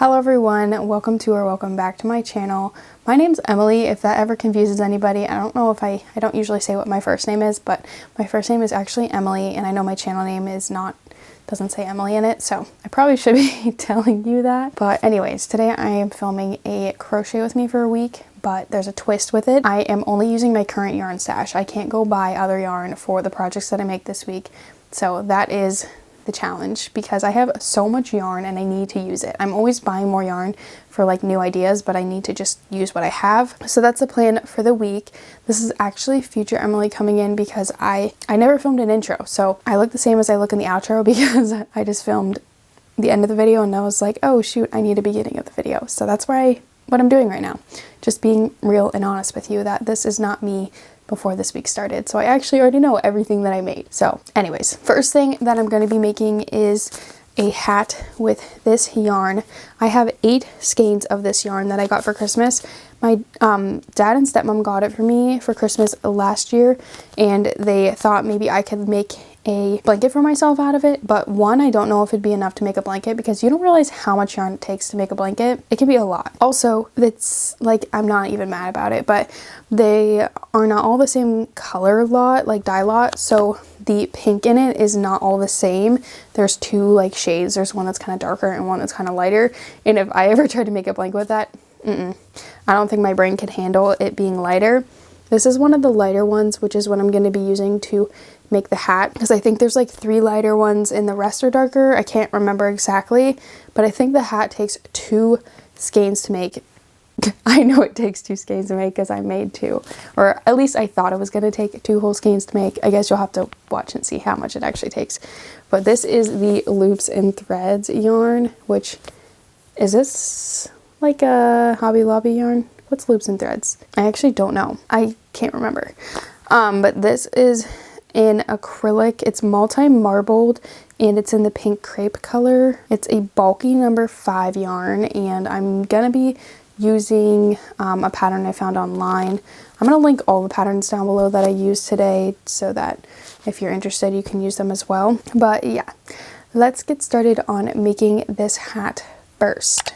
Hello everyone, welcome to or welcome back to my channel. My name's Emily, if that ever confuses anybody. I don't know if I don't usually say what my first name is, but my first name is actually Emily, and I know my channel name doesn't say Emily in it, so I probably should be telling you that. But anyways, today I am filming a crochet with me for a week, but there's a twist with it. I am only using my current yarn stash. I can't go buy other yarn for the projects that I make this week, so that is the challenge because I have so much yarn and I need to use it. I'm always buying more yarn for like new ideas, but I need to just use what I have. So that's the plan for the week. This is actually future Emily coming in because I never filmed an intro, so I look the same as I look in the outro because I just filmed the end of the video and I was like, oh shoot, I need a beginning of the video. So that's what I'm doing right now, just being real and honest with you that this is not me before this week started. So I actually already know everything that I made. So anyways, first thing that I'm going to be making is a hat with this yarn. I have 8 skeins of this yarn that I got for Christmas. My dad and stepmom got it for me for Christmas last year, and they thought maybe I could make a blanket for myself out of it, but one, I don't know if it'd be enough to make a blanket because you don't realize how much yarn it takes to make a blanket. It can be a lot. Also, it's like, I'm not even mad about it, but they are not all the same color lot, like dye lot, so the pink in it is not all the same. There's 2 like shades. There's one that's kind of darker and one that's kind of lighter, and if I ever tried to make a blanket with that, I don't think my brain could handle it being lighter. This is one of the lighter ones, which is what I'm going to be using to make the hat, because I think there's like 3 lighter ones and the rest are darker. I can't remember exactly, but I think the hat takes 2 skeins to make. I know it takes 2 skeins to make because I made 2, or at least I thought it was going to take 2 whole skeins to make. I guess you'll have to watch and see how much it actually takes. But this is the Loops and Threads yarn, which is this like a Hobby Lobby yarn? What's Loops and Threads? I actually don't know. I can't remember. But this is in acrylic. It's multi-marbled and it's in the pink crepe color. It's a bulky number 5 yarn, and I'm gonna be using a pattern I found online. I'm gonna link all the patterns down below that I used today so that if you're interested you can use them as well. But yeah, let's get started on making this hat first.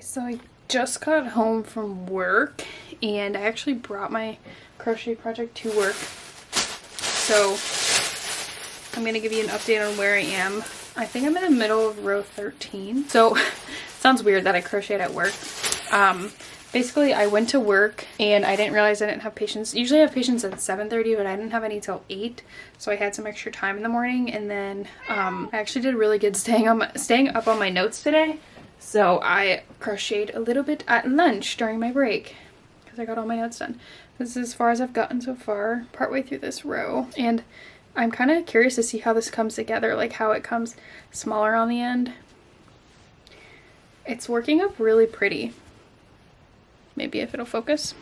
So I just got home from work and I actually brought my crochet project to work. So I'm going to give you an update on where I am. I think I'm in the middle of row 13. So sounds weird that I crocheted at work. Basically I went to work and I didn't realize I didn't have patience. Usually I have patience at 7:30, but I didn't have any till 8. So I had some extra time in the morning, and then I actually did really good staying up on my notes today. So I crocheted a little bit at lunch during my break because I got all my notes done. This is as far as I've gotten so far, partway through this row. And I'm kind of curious to see how this comes together, like how it comes smaller on the end. It's working up really pretty. Maybe if it'll focus.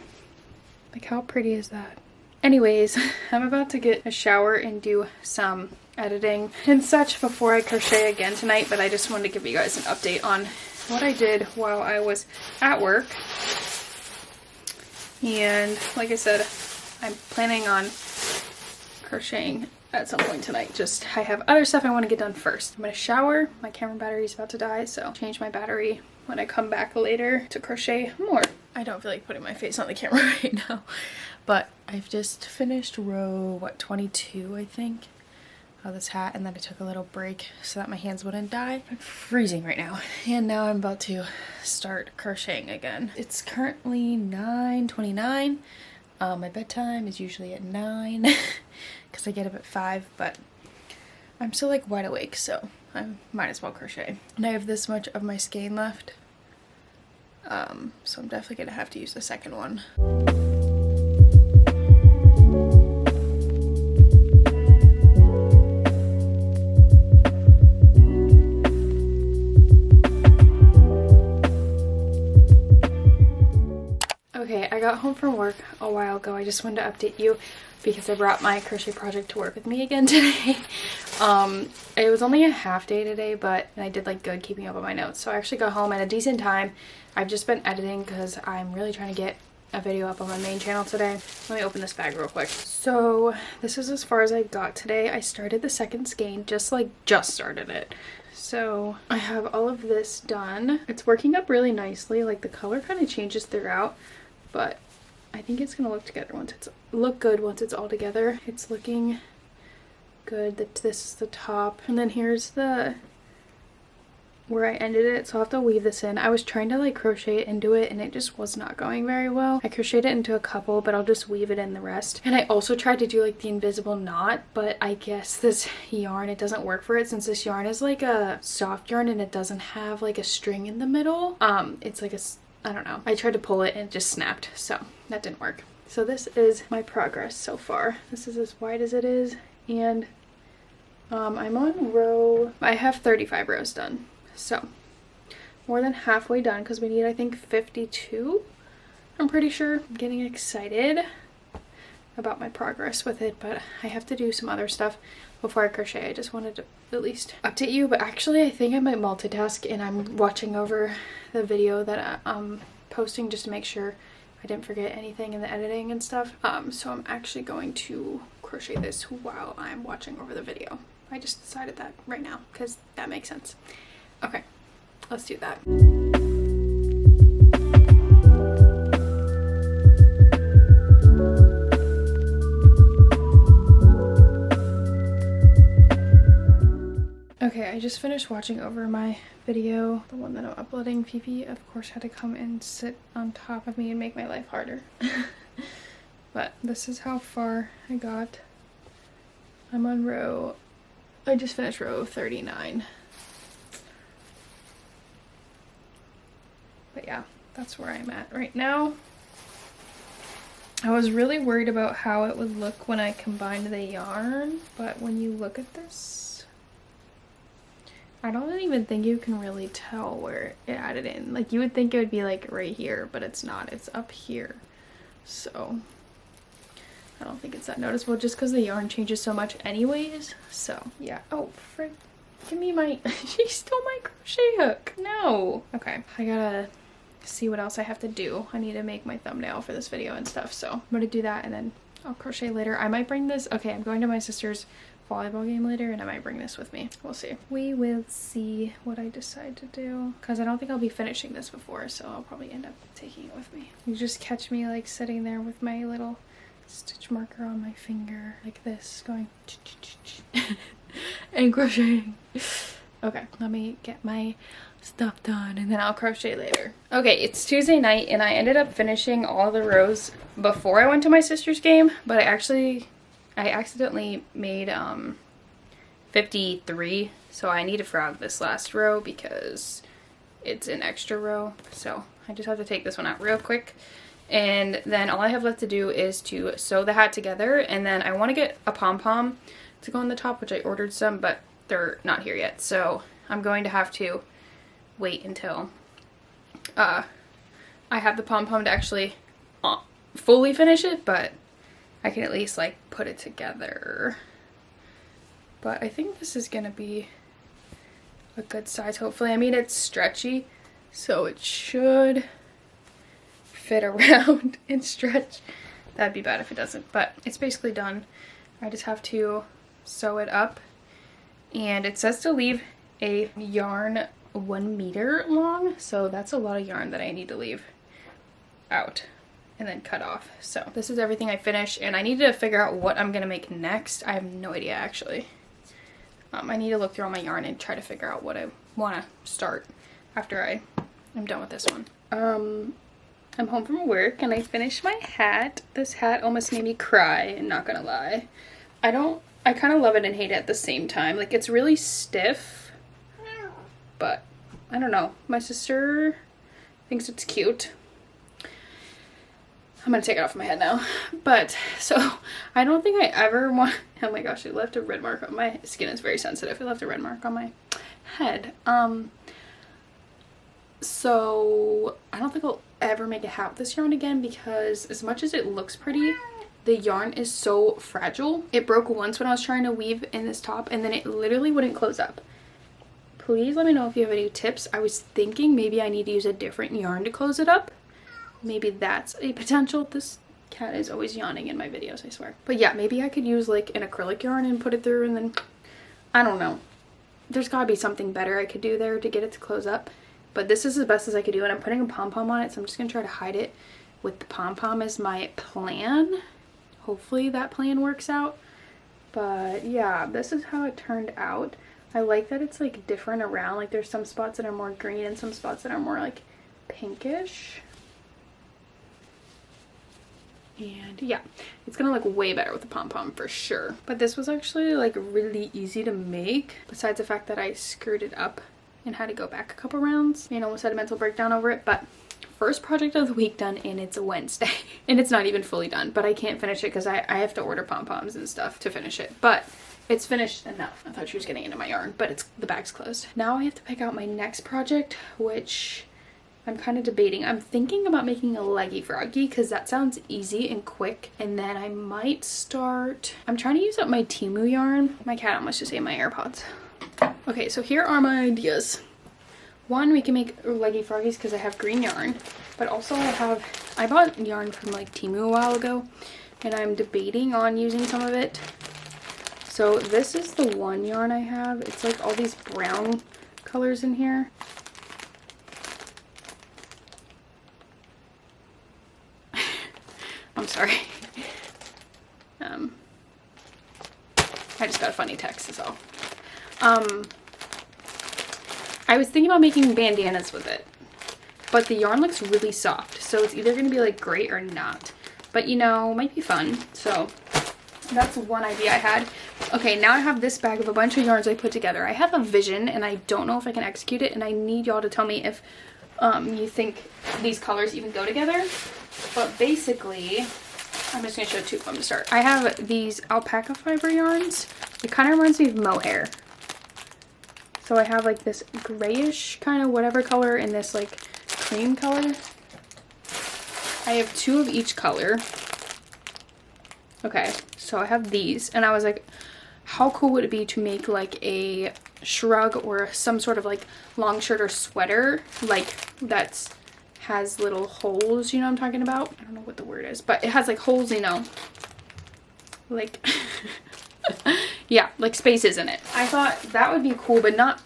Like, how pretty is that? Anyways, I'm about to get a shower and do some editing and such before I crochet again tonight, but I just wanted to give you guys an update on what I did while I was at work. And like I said, I'm planning on crocheting at some point tonight. Just I have other stuff I want to get done first. I'm gonna shower. My camera battery is about to die, so change my battery when I come back later to crochet more. I don't feel like putting my face on the camera right now, but I've just finished row 22, I think, of this hat, and then I took a little break so that my hands wouldn't die. I'm freezing right now, and now I'm about to start crocheting again. It's currently 9:29. My bedtime is usually at 9 because I get up at 5, but I'm still like wide awake, so I might as well crochet. And I have this much of my skein left, so I'm definitely gonna have to use the second one. Okay, I got got home from work a while ago. I just wanted to update you because I brought my crochet project to work with me again today. It was only a half day today, but I did like good keeping up on my notes. So I actually got home at a decent time. I've just been editing because I'm really trying to get a video up on my main channel today. Let me open this bag real quick. So this is as far as I got today. I started the second skein, just started it. So I have all of this done. It's working up really nicely. Like the color kind of changes throughout, but I think it's gonna look good once it's all together. It's looking good. This is the top, and then here's the where I ended it, so I'll have to weave this in. I was trying to like crochet into it and it just was not going very well. I crocheted it into a couple, but I'll just weave it in the rest. And I also tried to do like the invisible knot, but I guess this yarn, it doesn't work for it since this yarn is like a soft yarn and it doesn't have like a string in the middle. It's like I don't know. I tried to pull it and it just snapped, so that didn't work. So this is my progress so far. This is as wide as it is, and I'm on row, I have 35 rows done. So more than halfway done because we need, I think, 52. I'm pretty sure. I'm getting excited about my progress with it, but I have to do some other stuff before I crochet. I just wanted to at least update you, but actually I think I might multitask and I'm watching over the video that I'm posting just to make sure I didn't forget anything in the editing and stuff. So I'm actually going to crochet this while I'm watching over the video. I just decided that right now because that makes sense. Okay, let's do that. Okay, I just finished watching over my video, the one that I'm uploading. Fifi, of course, had to come and sit on top of me and make my life harder. But this is how far I got. I'm on I just finished row 39. But yeah, that's where I'm at right now. I was really worried about how it would look when I combined the yarn, but when you look at this, I don't even think you can really tell where it added in. Like you would think it would be like right here, but it's not. It's up here. So I don't think it's that noticeable just because the yarn changes so much anyways. So yeah. Oh, frick. Give me my, she stole my crochet hook. No. Okay, I gotta see what else I have to do. I need to make my thumbnail for this video and stuff, so I'm gonna do that and then I'll crochet later. I might bring this, okay, I'm going to my sister's volleyball game later and I might bring this with me. We'll see. We will see what I decide to do because I don't think I'll be finishing this before, so I'll probably end up taking it with me. You just catch me like sitting there with my little stitch marker on my finger like this going and crocheting. Okay, let me get my stuff done and then I'll crochet later. Okay, it's Tuesday night and I ended up finishing all the rows before I went to my sister's game, but I accidentally made 53, so I need to frog this last row because it's an extra row. So I just have to take this one out real quick, and then all I have left to do is to sew the hat together, and then I want to get a pom-pom to go on the top, which I ordered some, but they're not here yet, so I'm going to have to wait until I have the pom-pom to actually fully finish it, but I can at least like put it together. But I think this is gonna be a good size, hopefully. I mean, it's stretchy, so it should fit around and stretch. That'd be bad if it doesn't, but it's basically done. I just have to sew it up, and it says to leave a yarn 1 meter long, so that's a lot of yarn that I need to leave out and then cut off. So this is everything I finished, and I need to figure out what I'm gonna make next. I have no idea actually. I need to look through all my yarn and try to figure out what I want to start after I'm done with this one. I'm home from work and I finished my hat. This hat almost made me cry, not gonna lie. I kind of love it and hate it at the same time. Like, it's really stiff, but I don't know. My sister thinks it's cute. I'm gonna take it off my head now. But, so, I don't think I ever want, oh my gosh, it left a red mark on my, skin is very sensitive. It left a red mark on my head. So I don't think I'll ever make a hat with this yarn again, because as much as it looks pretty, the yarn is so fragile. It broke once when I was trying to weave in this top, and then it literally wouldn't close up. Please let me know if you have any tips. I was thinking maybe I need to use a different yarn to close it up. Maybe that's a potential. This cat is always yawning in my videos, I swear. But yeah, maybe I could use like an acrylic yarn and put it through, and then I don't know. There's gotta be something better I could do there to get it to close up. But this is the best as I could do, and I'm putting a pom-pom on it, so I'm just gonna try to hide it with the pom-pom as my plan. Hopefully that plan works out. But yeah, this is how it turned out. I like that it's like different around. Like there's some spots that are more green and some spots that are more like pinkish. And yeah, it's gonna look way better with the pom-pom for sure. But this was actually like really easy to make, besides the fact that I screwed it up and had to go back a couple rounds and almost had a mental breakdown over it. But first project of the week done, and it's a Wednesday. And it's not even fully done, but I can't finish it because I have to order pom-poms and stuff to finish it. But it's finished enough. I thought she was getting into my yarn, but the bag's closed. Now I have to pick out my next project, which I'm kind of debating. I'm thinking about making a leggy froggy because that sounds easy and quick. And then I might start, I'm trying to use up my Temu yarn. My cat almost just ate my AirPods. Okay, so here are my ideas. One, we can make leggy froggies because I have green yarn. But also I bought yarn from like Temu a while ago, and I'm debating on using some of it. So this is the one yarn I have. It's like all these brown colors in here. I'm sorry. I just got a funny text is all. I was thinking about making bandanas with it, but the yarn looks really soft, so it's either going to be like great or not. But you know, might be fun. So that's one idea I had. Okay, now I have this bag of a bunch of yarns I put together. I have a vision and I don't know if I can execute it, and I need y'all to tell me if you think these colors even go together. But basically, I'm just going to show two of them to start. I have these alpaca fiber yarns. It kind of reminds me of mohair. So I have like this grayish kind of whatever color and this like cream color. I have two of each color. Okay, so I have these, and I was like, how cool would it be to make like a shrug or some sort of like long shirt or sweater like that's has little holes, you know what I'm talking about? I don't know what the word is, but it has like holes, you know, like yeah, like spaces in it. I thought that would be cool, but not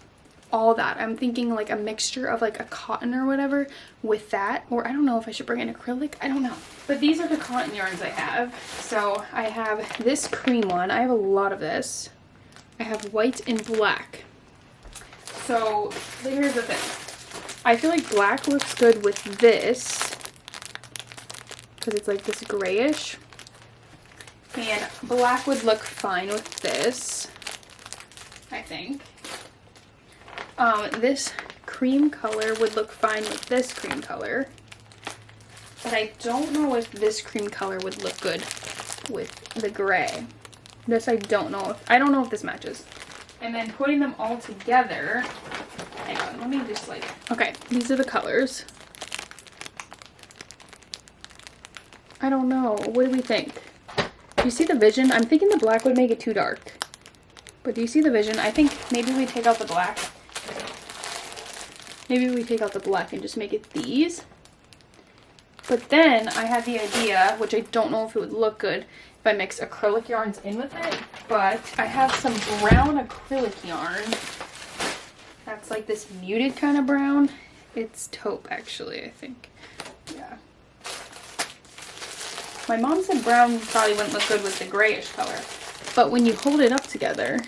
all that. I'm thinking like a mixture of like a cotton or whatever with that, or I don't know if I should bring in acrylic, I don't know. But these are the cotton yarns I have. So I have this cream one. I have a lot of this. I have white and black. So here's the thing. I feel like black looks good with this because it's like this grayish, and black would look fine with this, I think. This cream color would look fine with this cream color, but I don't know if this cream color would look good with the gray. This I don't know if this matches. And then putting them all together, hang on, let me just like, okay, these are the colors. I don't know, what do we think? Do you see the vision? I'm thinking the black would make it too dark. But do you see the vision? I think maybe we take out the black. Maybe we take out the black and just make it these. But then I had the idea, which I don't know if it would look good if I mix acrylic yarns in with it, but I have some brown acrylic yarn. That's like this muted kind of brown. It's taupe actually, I think. Yeah. My mom said brown probably wouldn't look good with the grayish color, but when you hold it up together,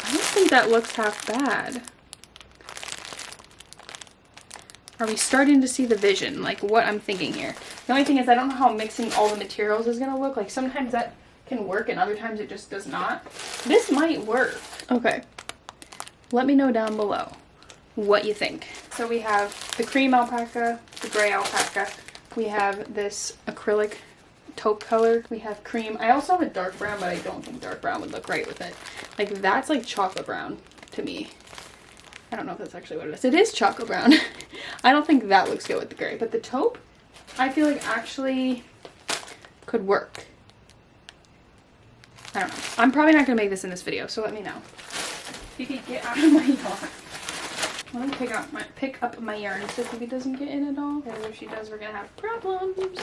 I don't think that looks half bad. Are we starting to see the vision, like what I'm thinking here? The only thing is I don't know how mixing all the materials is going to look. Like sometimes that can work and other times it just does not. This might work. Okay. Let me know down below what you think. So we have the cream alpaca, the gray alpaca. We have this acrylic taupe color. We have cream. I also have a dark brown, but I don't think dark brown would look right with it. Like that's like chocolate brown to me. I don't know if that's actually what it is. It is chocolate brown. I don't think that looks good with the gray, but the taupe, I feel like actually could work. I don't know. I'm probably not going to make this in this video, so let me know. Fifi, get out of my yarn. Let me pick up my yarn so Fifi doesn't get in at all. Because if she does, we're going to have problems.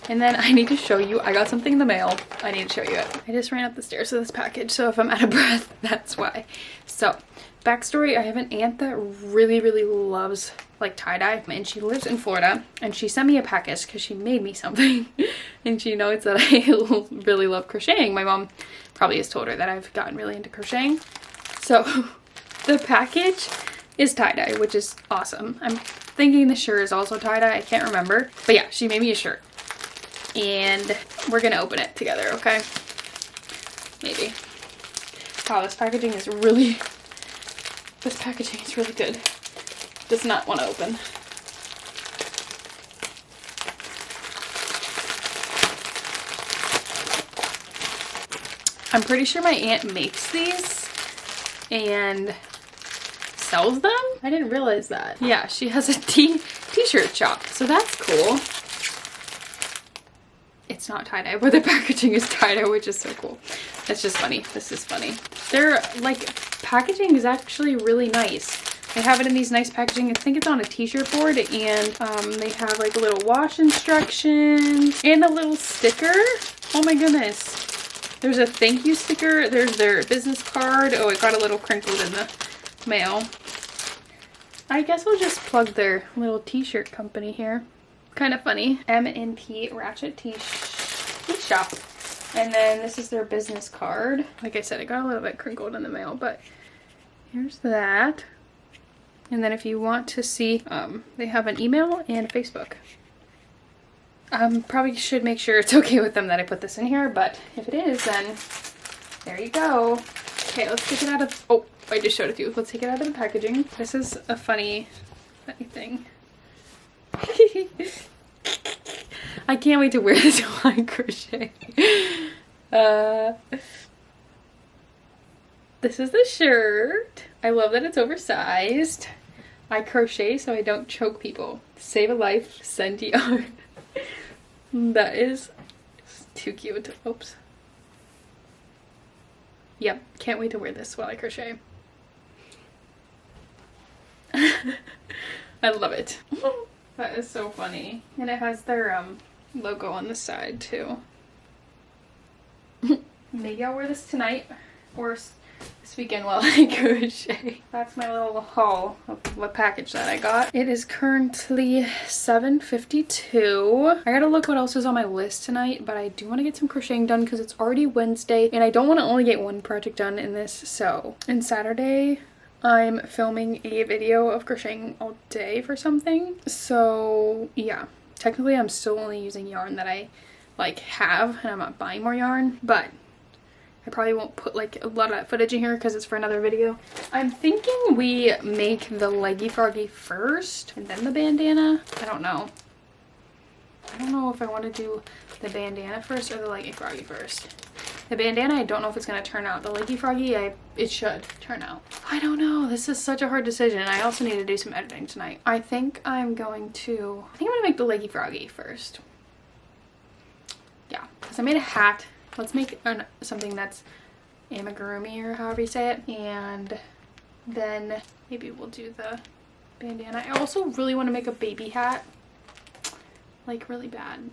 And then I need to show you, I got something in the mail. I need to show you it. I just ran up the stairs with this package, so if I'm out of breath, that's why. So, backstory, I have an aunt that really, really loves like tie-dye, and she lives in Florida, and she sent me a package because she made me something. And she knows that I really love crocheting. My mom probably has told her that I've gotten really into crocheting. So, the package is tie-dye, which is awesome. I'm thinking the shirt is also tie-dye. I can't remember. But yeah, she made me a shirt. And we're gonna open it together, okay? Maybe. Wow, this packaging is really good. Does not want to open. I'm pretty sure my aunt makes these and sells them? I didn't realize that. Yeah, she has a t-shirt shop, so that's cool. It's not tie-dye, but the packaging is tie-dye, which is so cool. It's just funny. This is funny. Their like packaging is actually really nice. They have it in these nice packaging. I think it's on a t-shirt board, and they have like a little wash instructions and a little sticker. Oh my goodness. There's a thank you sticker. There's their business card. Oh, it got a little crinkled in the mail. I guess I'll just plug their little t-shirt company here. Kind of funny. M&T Ratchet Tea Shop. And then this is their business card. Like I said, it got a little bit crinkled in the mail, but here's that. And then if you want to see, they have an email and a Facebook. Probably should make sure it's okay with them that I put this in here, but if it is, then there you go. Okay, let's take it out of, oh, I just showed it to you. Let's take it out of the packaging. This is a funny thing. I can't wait to wear this while I crochet. This is the shirt. I love that it's oversized. I crochet so I don't choke people. Save a life, send yarn. That is too cute. Oops. Yep, can't wait to wear this while I crochet. I love it. That is so funny. And it has their logo on the side too. Maybe I'll wear this tonight or this weekend while I crochet. That's my little haul of the package that I got. It is currently 7:52. I gotta look what else is on my list tonight, but I do want to get some crocheting done because it's already Wednesday and I don't want to only get one project done in this. So, and Saturday I'm filming a video of crocheting all day for something. So yeah, technically I'm still only using yarn that I like have and I'm not buying more yarn, but I probably won't put like a lot of that footage in here because it's for another video. I'm thinking we make the leggy froggy first and then the bandana. I don't know. I don't know if I want to do the bandana first or the leggy froggy first. The bandana, I don't know if it's going to turn out. The leggy froggy, it should turn out. I don't know. This is such a hard decision. I also need to do some editing tonight. I think I'm going to make the leggy froggy first. Yeah, because I made a hat. Let's make something that's amigurumi or however you say it. And then maybe we'll do the bandana. I also really want to make a baby hat. Like really bad.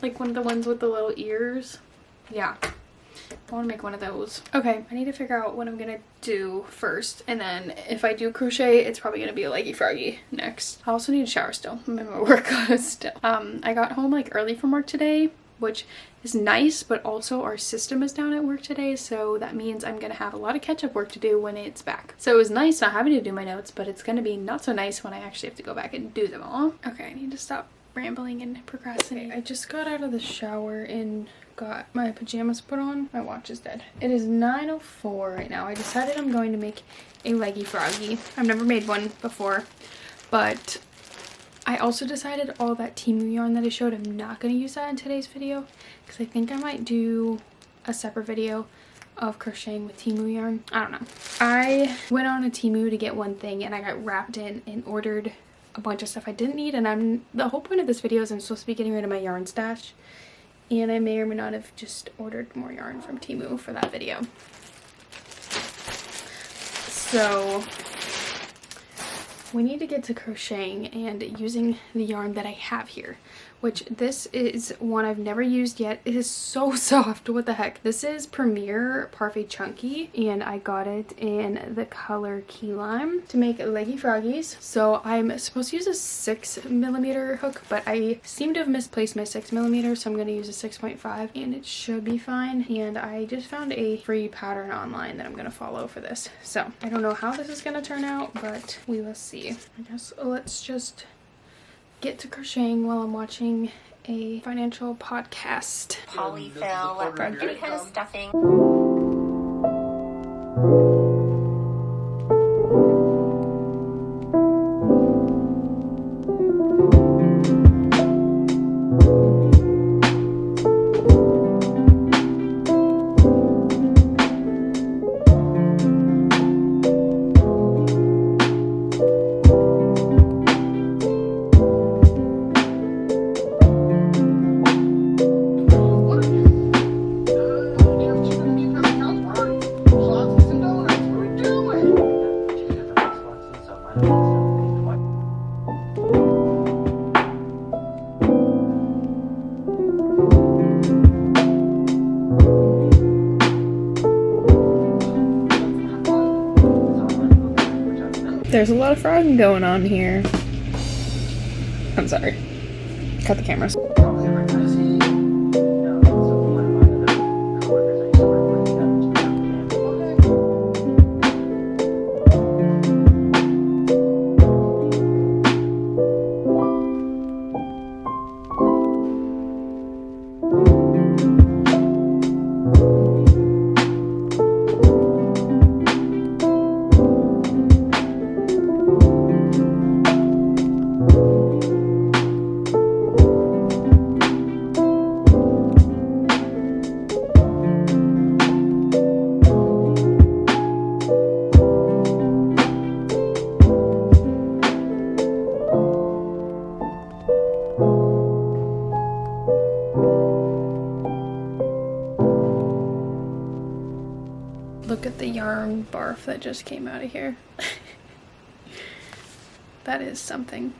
Like one of the ones with the little ears. Yeah, I want to make one of those. Okay, I need to figure out what I'm gonna do first, and then if I do crochet, it's probably gonna be a leggy froggy next. I also need a shower still. I'm in my work still. I got home like early from work today, which is nice, but also our system is down at work today, so that means I'm gonna have a lot of catch-up work to do when it's back. So it was nice not having to do my notes, but it's gonna be not so nice when I actually have to go back and do them all. Okay, I need to stop rambling and procrastinating. I just got out of the shower and got my pajamas put on. My watch is dead. It is 9:04 right now. I decided I'm going to make a leggy froggy. I've never made one before, but I also decided all that Temu yarn that I showed, I'm not going to use that in today's video because I think I might do a separate video of crocheting with Temu yarn. I don't know. I went on a Temu to get one thing and I got wrapped in and ordered a bunch of stuff I didn't need, and the whole point of this video is I'm supposed to be getting rid of my yarn stash, and I may or may not have just ordered more yarn from Temu for that video. So we need to get to crocheting and using the yarn that I have here, which this is one I've never used yet. It is so soft. What the heck? This is Premier Parfait Chunky, and I got it in the color Key Lime to make leggy froggies. So I'm supposed to use a 6mm hook, but I seem to have misplaced my 6mm, so I'm going to use a 6.5 and it should be fine. And I just found a free pattern online that I'm going to follow for this. So I don't know how this is going to turn out, but we will see. I guess let's just get to crocheting while I'm watching a financial podcast. Polyfill for any kind of stuffing. There's a lot of frogging going on here. I'm sorry. Cut the camera. Look at the yarn barf that just came out of here. That is something.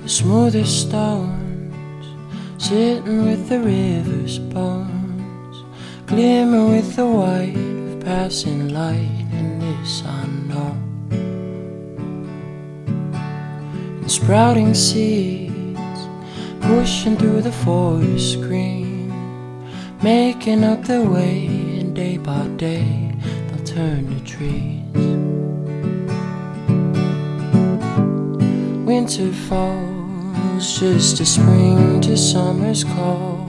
The smoothest stones, sitting with the river's bones, glimmer with the white of passing light in this unknown. And sprouting seeds, pushing through the forest green, making up their way, and day by day they'll turn to trees. Winter falls, just a spring to summer's call.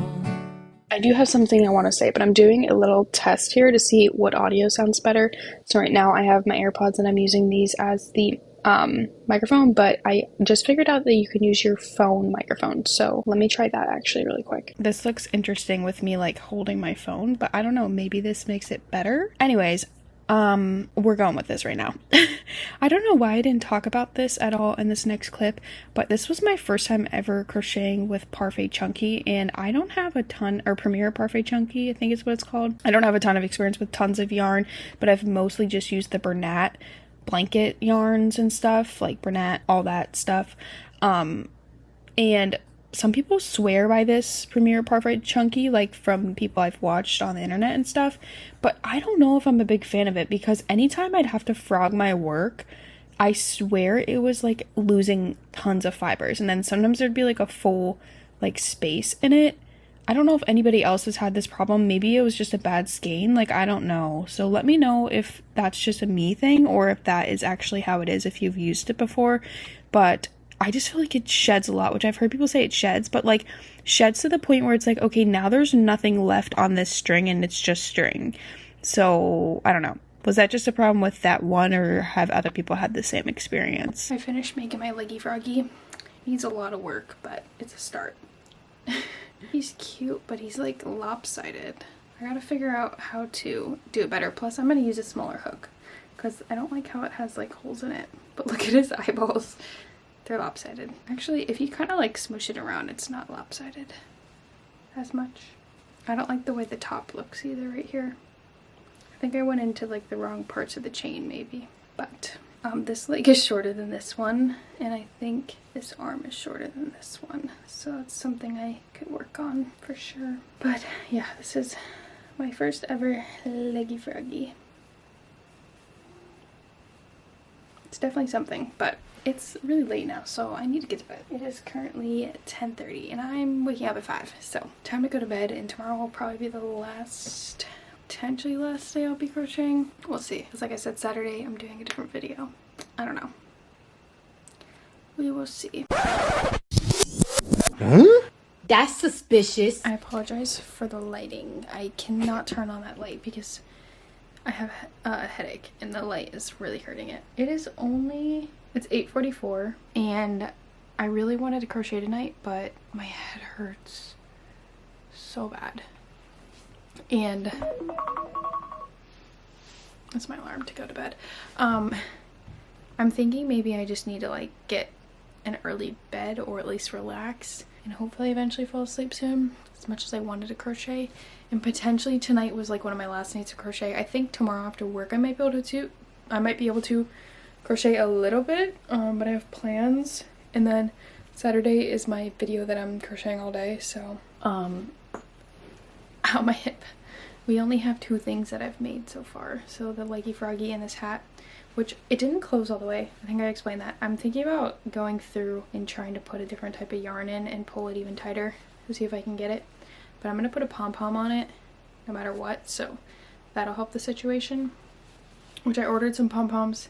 I do have something I want to say, but I'm doing a little test here to see what audio sounds better. So right now I have my AirPods and I'm using these as the microphone, but I just figured out that you can use your phone microphone. So let me try that actually really quick. This looks interesting with me like holding my phone, but I don't know, maybe this makes it better. Anyways, we're going with this right now. I don't know why I didn't talk about this at all in this next clip, but this was my first time ever crocheting with Parfait Chunky, and I don't have a ton, or Premier Parfait Chunky, I think is what it's called. I don't have a ton of experience with tons of yarn, but I've mostly just used the Bernat blanket yarns and stuff, like Bernat, all that stuff. And some people swear by this Premier Parfait Chunky, like from people I've watched on the internet and stuff, but I don't know if I'm a big fan of it, because anytime I'd have to frog my work, I swear it was like losing tons of fibers, and then sometimes there'd be like a full like space in it. I don't know if anybody else has had this problem. Maybe it was just a bad skein, like I don't know. So let me know if that's just a me thing or if that is actually how it is if you've used it before. But I just feel like it sheds a lot, which I've heard people say it sheds, but like sheds to the point where it's like, okay, now there's nothing left on this string and it's just string. So I don't know. Was that just a problem with that one, or have other people had the same experience? I finished making my leggy froggy. Needs a lot of work, but it's a start. He's cute, but he's like lopsided. I gotta figure out how to do it better. Plus I'm gonna use a smaller hook because I don't like how it has like holes in it. But look at his eyeballs. They're lopsided. Actually, if you kind of like smoosh it around, it's not lopsided as much. I don't like the way the top looks either right here. I think I went into like the wrong parts of the chain maybe. But this leg is shorter than this one, and I think this arm is shorter than this one. So it's something I could work on for sure. But yeah, this is my first ever leggy froggy. It's definitely something, but it's really late now, so I need to get to bed. It is currently 10:30 and I'm waking up at 5, so time to go to bed. And tomorrow will probably be the last, potentially last day I'll be crocheting. We'll see, because like I said, Saturday I'm doing a different video. I don't know. We will see. Huh? That's suspicious. I apologize for the lighting. I cannot turn on that light because I have a headache and the light is really hurting it. It's 8:44 and I really wanted to crochet tonight, but my head hurts so bad. And that's my alarm to go to bed. I'm thinking maybe I just need to like get an early bed, or at least relax, and hopefully eventually fall asleep soon. As much as I wanted to crochet, and potentially tonight was like one of my last nights of crochet. I think tomorrow after work I might be able to crochet a little bit, but I have plans. And then Saturday is my video that I'm crocheting all day, so ow, my hip. We only have 2 things that I've made so far, so the leggy froggy and this hat, which it didn't close all the way. I think I explained that. I'm thinking about going through and trying to put a different type of yarn in and pull it even tighter to see if I can get it. But I'm gonna put a pom-pom on it no matter what, so that'll help the situation. Which I ordered some pom-poms.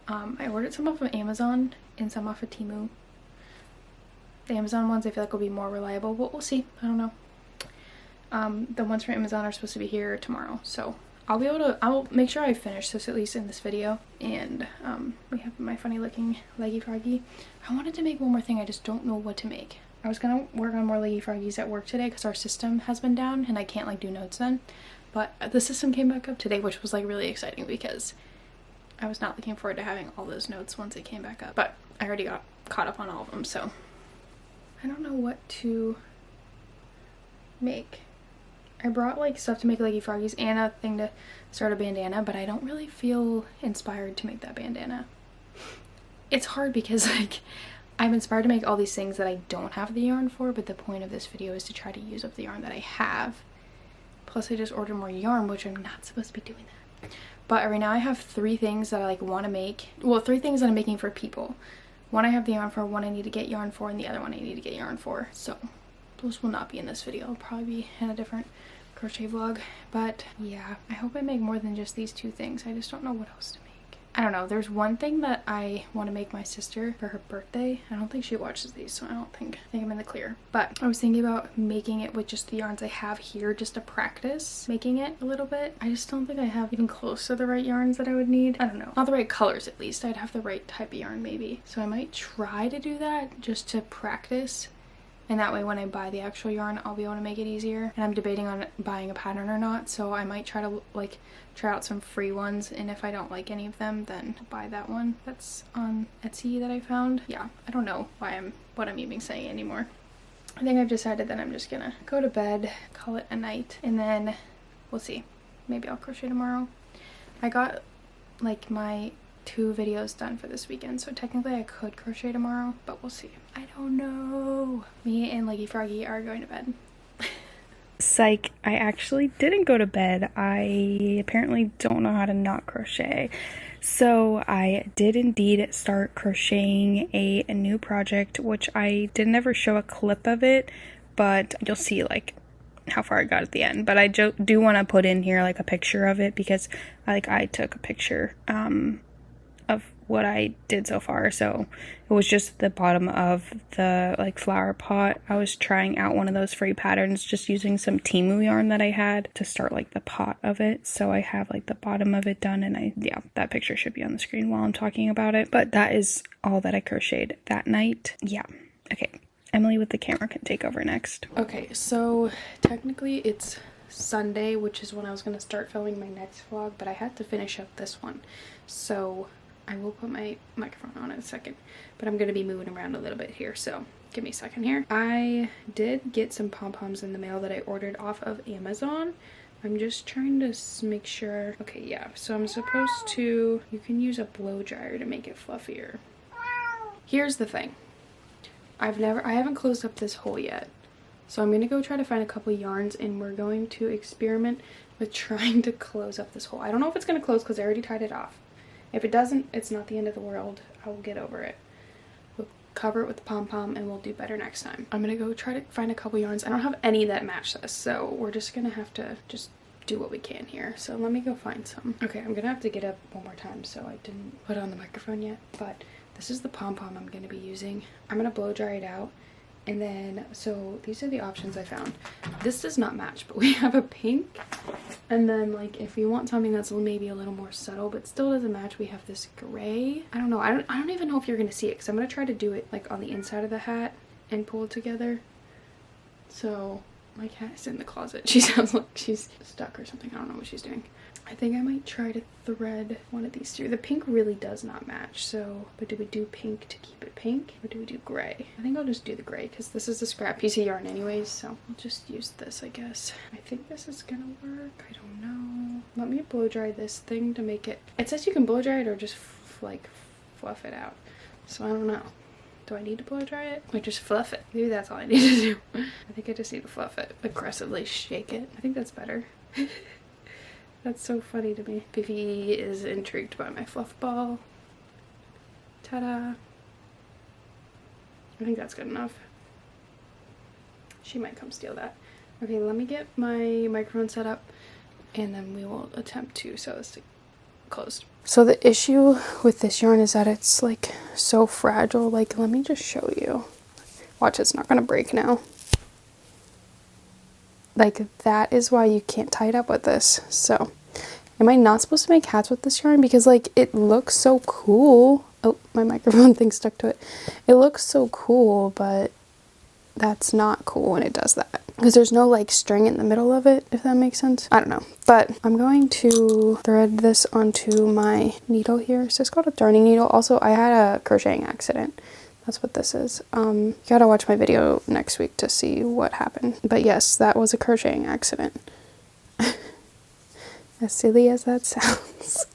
I ordered some off of Amazon and some off of Temu. The Amazon ones I feel like will be more reliable, but we'll see. I don't know. The ones from Amazon are supposed to be here tomorrow, so I'll make sure I finish this at least in this video. And we have my funny looking leggy froggy. I wanted to make one more thing, I just don't know what to make. I was gonna work on more leggy froggies at work today because our system has been down and I can't like do notes then. But the system came back up today, which was like really exciting because I was not looking forward to having all those notes once it came back up. But I already got caught up on all of them, so I don't know what to make. I brought like stuff to make leggy froggies and a thing to start a bandana, but I don't really feel inspired to make that bandana. It's hard because like I'm inspired to make all these things that I don't have the yarn for, but the point of this video is to try to use up the yarn that I have. Plus I just ordered more yarn, which I'm not supposed to be doing that. But right now I have 3 things that I like want to make. Well, 3 things that I'm making for people. One I have the yarn for, one I need to get yarn for, and the other one I need to get yarn for. So those will not be in this video. It'll probably be in a different crochet vlog. But yeah, I hope I make more than just these 2 things. I just don't know what else to make. I don't know. There's one thing that I want to make my sister for her birthday. I don't think she watches these, so I think I'm in the clear. But I was thinking about making it with just the yarns I have here just to practice making it a little bit. I just don't think I have even close to the right yarns that I would need. I don't know. Not the right colors at least. I'd have the right type of yarn maybe. So I might try to do that just to practice. And that way when I buy the actual yarn, I'll be able to make it easier. And I'm debating on buying a pattern or not, so I might try to like try out some free ones, and if I don't like any of them, then I'll buy that one that's on Etsy that I found. Yeah, I don't know what I'm even saying anymore. I think I've decided that I'm just gonna go to bed, call it a night, and then we'll see. Maybe I'll crochet tomorrow. I got like my 2 videos done for this weekend, so technically I could crochet tomorrow, but we'll see. I don't know. Me and Leggy Froggy are going to bed. Psych, I actually didn't go to bed. I apparently don't know how to not crochet. So I did indeed start crocheting a new project, which I didn't ever show a clip of it, but you'll see like how far I got at the end. But I do want to put in here like a picture of it because I took a picture of what I did so far. So it was just the bottom of the like flower pot. I was trying out one of those free patterns just using some Temu yarn that I had to start like the pot of it. So I have like the bottom of it done, and yeah, that picture should be on the screen while I'm talking about it. But that is all that I crocheted that night. Yeah. Okay. Emily with the camera can take over next. Okay, so technically it's Sunday, which is when I was going to start filming my next vlog, but I had to finish up this one. So I will put my microphone on in a second, but I'm going to be moving around a little bit here, so give me a second here. I did get some pom-poms in the mail that I ordered off of Amazon. I'm just trying to make sure. Okay, yeah, so I'm supposed to, you can use a blow dryer to make it fluffier. Here's the thing. I haven't closed up this hole yet. So I'm going to go try to find a couple yarns, and we're going to experiment with trying to close up this hole. I don't know if it's going to close because I already tied it off. If it doesn't, it's not the end of the world. I will get over it. We'll cover it with the pom-pom and we'll do better next time. I'm going to go try to find a couple yarns. I don't have any that match this, so we're just going to have to just do what we can here. So let me go find some. Okay, I'm going to have to get up one more time, so I didn't put on the microphone yet, but this is the pom-pom I'm going to be using. I'm going to blow dry it out. And then, so these are the options I found. This does not match, but we have a pink. And then, like, if you want something that's maybe a little more subtle, but still doesn't match, we have this gray. I don't know. I don't even know if you're going to see it, because I'm going to try to do it, like, on the inside of the hat and pull it together. So, my cat is in the closet. She sounds like she's stuck or something. I don't know what she's doing. I think I might try to thread one of these through. The pink really does not match, so, but do we do pink to keep it pink, or do we do gray? I think I'll just do the gray, because this is a scrap piece of yarn anyways, so I'll just use this, I guess. I think this is gonna work. I don't know. Let me blow dry this thing to make it. It says you can blow dry it or just like fluff it out, so I don't know. Do I need to blow dry it? Or just fluff it? Maybe that's all I need to do. I think I just need to fluff it. Aggressively shake it. I think that's better. That's so funny to me. Fifi is intrigued by my fluff ball. Ta-da. I think that's good enough. She might come steal that. Okay, let me get my microphone set up, and then we will attempt to sew this closed. So the issue with this yarn is that it's like so fragile. Like, let me just show you. Watch, it's not gonna break now. Like, that is why you can't tie it up with this. So, am I not supposed to make hats with this yarn? Because, like, it looks so cool. Oh, my microphone thing stuck to it. It looks so cool, but that's not cool when it does that. Because there's no, like, string in the middle of it, if that makes sense. I don't know. But I'm going to thread this onto my needle here. It's just called a darning needle. Also, I had a crocheting accident. That's what this is. You gotta watch my video next week to see what happened. But yes, that was a crocheting accident. As silly as that sounds.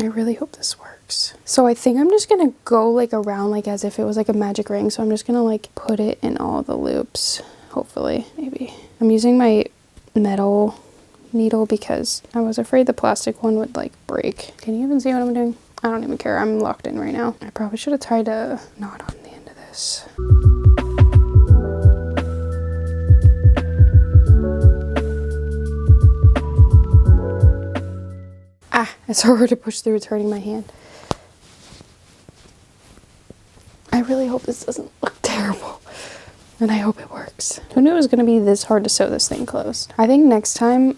I really hope this works. So I think I'm just gonna go like around like as if it was like a magic ring. So I'm just gonna like put it in all the loops. Hopefully, maybe. I'm using my metal needle because I was afraid the plastic one would like break. Can you even see what I'm doing? I don't even care. I'm locked in right now. I probably should have tied a knot on the end of this. Ah, it's so hard to push through. It's hurting my hand. I really hope this doesn't look terrible. And I hope it works. Who knew it was going to be this hard to sew this thing closed? I think next time,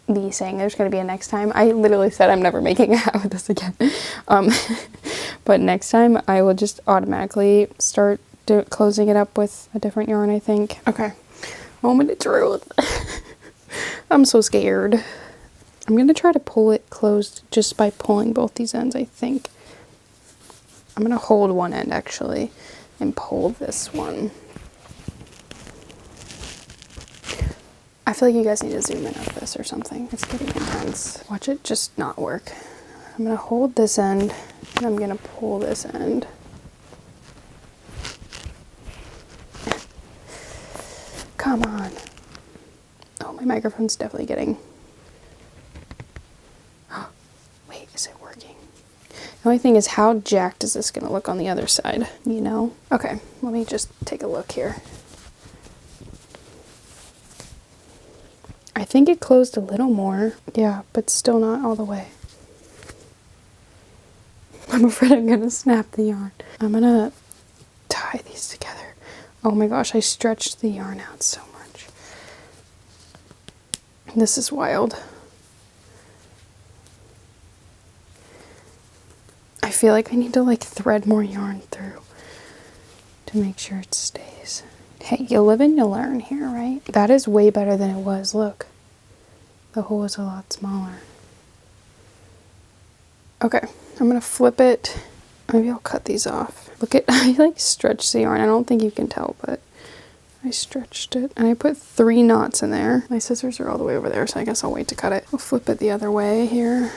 me saying there's going to be a next time, I literally said I'm never making a hat with this again. But next time I will just automatically start closing it up with a different yarn, I think. Okay, moment of truth. I'm so scared. I'm going to try to pull it closed just by pulling both these ends, I think. I'm going to hold one end actually and pull this one. I feel like you guys need to zoom in on this or something. It's getting intense. Watch it just not work. I'm gonna hold this end and I'm gonna pull this end. Come on. Oh, my microphone's definitely getting... Wait, is it working? The only thing is, how jacked is this gonna look on the other side, you know? Okay, let me just take a look here. I think it closed a little more. Yeah, but still not all the way. I'm afraid I'm gonna snap the yarn. I'm gonna tie these together. Oh my gosh, I stretched the yarn out so much. This is wild. I feel like I need to like thread more yarn through to make sure it stays. Hey, you live and you learn here, right? That is way better than it was. Look, the hole is a lot smaller. Okay, I'm gonna flip it. Maybe I'll cut these off. Look at, I like stretched the yarn. I don't think you can tell, but I stretched it. And I put 3 knots in there. My scissors are all the way over there, so I guess I'll wait to cut it. I'll flip it the other way here.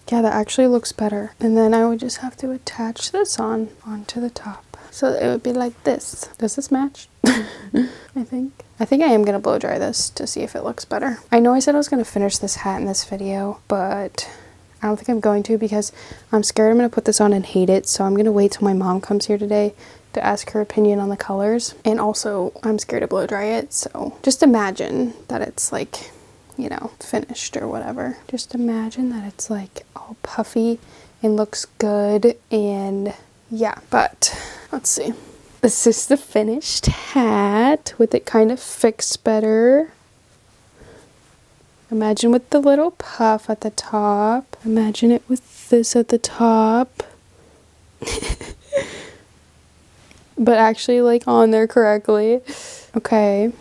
Yeah, that actually looks better. And then I would just have to attach this onto the top. So it would be like this. Does this match? I think I am gonna blow dry this to see if it looks better. I know I said I was gonna finish this hat in this video, but I don't think I'm going to because I'm scared I'm gonna put this on and hate it. So I'm gonna wait till my mom comes here today to ask her opinion on the colors. And also I'm scared to blow dry it. So just imagine that it's like, you know, finished or whatever. Just imagine that it's like all puffy and looks good, and yeah. But let's see. This is the finished hat with it kind of fixed better. Imagine with the little puff at the top. Imagine it with this at the top. But actually like on there correctly. Okay.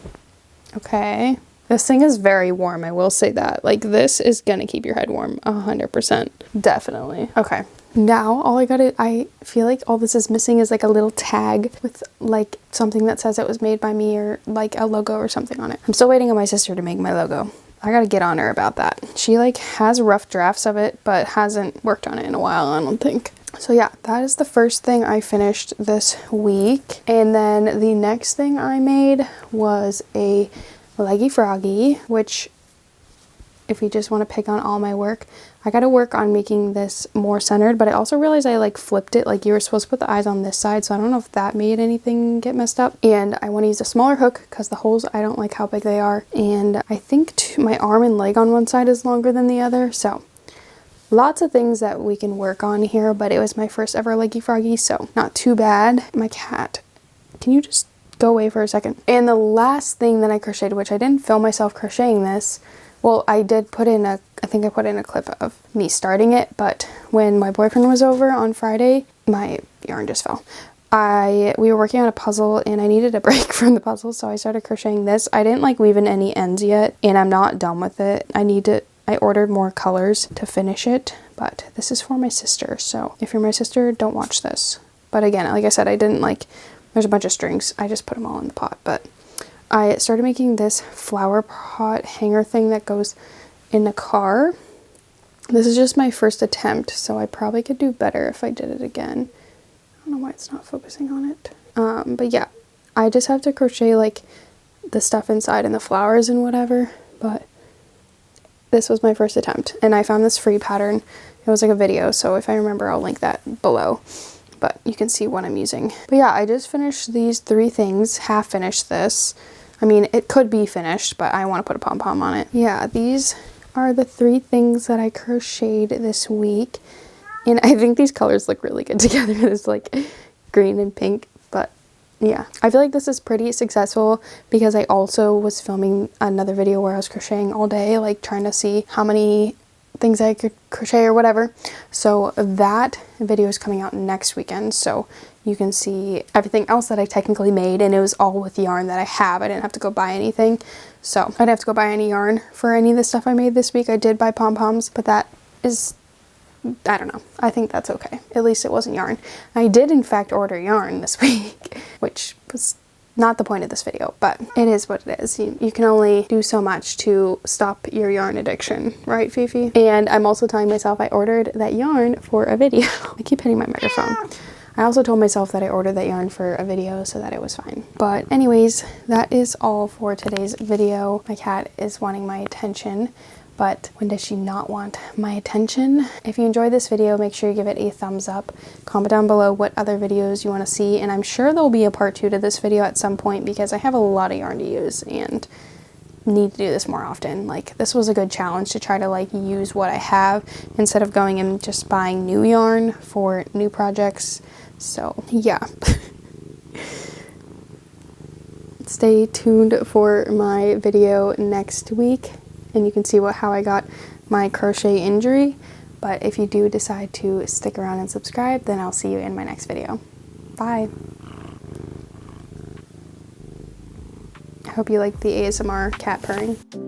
Okay. This thing is very warm, I will say that. Like, this is gonna keep your head warm, 100%. Definitely. Okay, now all I feel like all this is missing is like a little tag with like something that says it was made by me or like a logo or something on it. I'm still waiting on my sister to make my logo. I gotta get on her about that. She like has rough drafts of it, but hasn't worked on it in a while, I don't think. So yeah, that is the first thing I finished this week. And then the next thing I made was a leggy froggy, which if you just want to pick on all my work, I got to work on making this more centered, but I also realized I like flipped it. Like, you were supposed to put the eyes on this side, so I don't know if that made anything get messed up. And I want to use a smaller hook because the holes, I don't like how big they are. And I think my arm and leg on one side is longer than the other, so lots of things that we can work on here, but it was my first ever leggy froggy, so not too bad. My cat, can you just go away for a second? And the last thing that I crocheted, which I didn't film myself crocheting this, well, I did put in I think I put in a clip of me starting it, but when my boyfriend was over on Friday, my yarn just fell. We were working on a puzzle and I needed a break from the puzzle, so I started crocheting this. I didn't like weave in any ends yet, and I'm not done with it. I ordered more colors to finish it, but this is for my sister, so if you're my sister, don't watch this. But again, like I said, I didn't like, there's a bunch of strings, I just put them all in the pot. But I started making this flower pot hanger thing that goes in the car. This is just my first attempt, so I probably could do better if I did it again. I don't know why it's not focusing on it. But yeah, I just have to crochet like the stuff inside and the flowers and whatever, but this was my first attempt, and I found this free pattern. It was like a video, so if I remember, I'll link that below, but you can see what I'm using. But yeah, I just finished these 3 things, half finished this. I mean, it could be finished, but I want to put a pom-pom on it. Yeah, these are the 3 things that I crocheted this week, and I think these colors look really good together. It's like green and pink, but yeah, I feel like this is pretty successful because I also was filming another video where I was crocheting all day, like trying to see how many things I could crochet or whatever. So that video is coming out next weekend, so you can see everything else that I technically made, and it was all with yarn that I have. I didn't have to go buy anything, so I didn't have to go buy any yarn for any of the stuff I made this week. I did buy pom-poms, but that is, I don't know, I think that's okay. At least it wasn't yarn. I did in fact order yarn this week, which was not the point of this video, but it is what it is. You can only do so much to stop your yarn addiction, right, Fifi? And I'm also telling myself I ordered that yarn for a video. I keep hitting my microphone. I also told myself that I ordered that yarn for a video so that it was fine. But anyways, that is all for today's video. My cat is wanting my attention, but when does she not want my attention? If you enjoyed this video, make sure you give it a thumbs up. Comment down below what other videos you want to see, and I'm sure there'll be a part 2 to this video at some point because I have a lot of yarn to use, and need to do this more often. Like, this was a good challenge to try to like use what I have instead of going and just buying new yarn for new projects. So yeah. Stay tuned for my video next week and you can see how I got my crochet injury. But if you do decide to stick around and subscribe, then I'll see you in my next video. Bye. I hope you like the ASMR cat purring.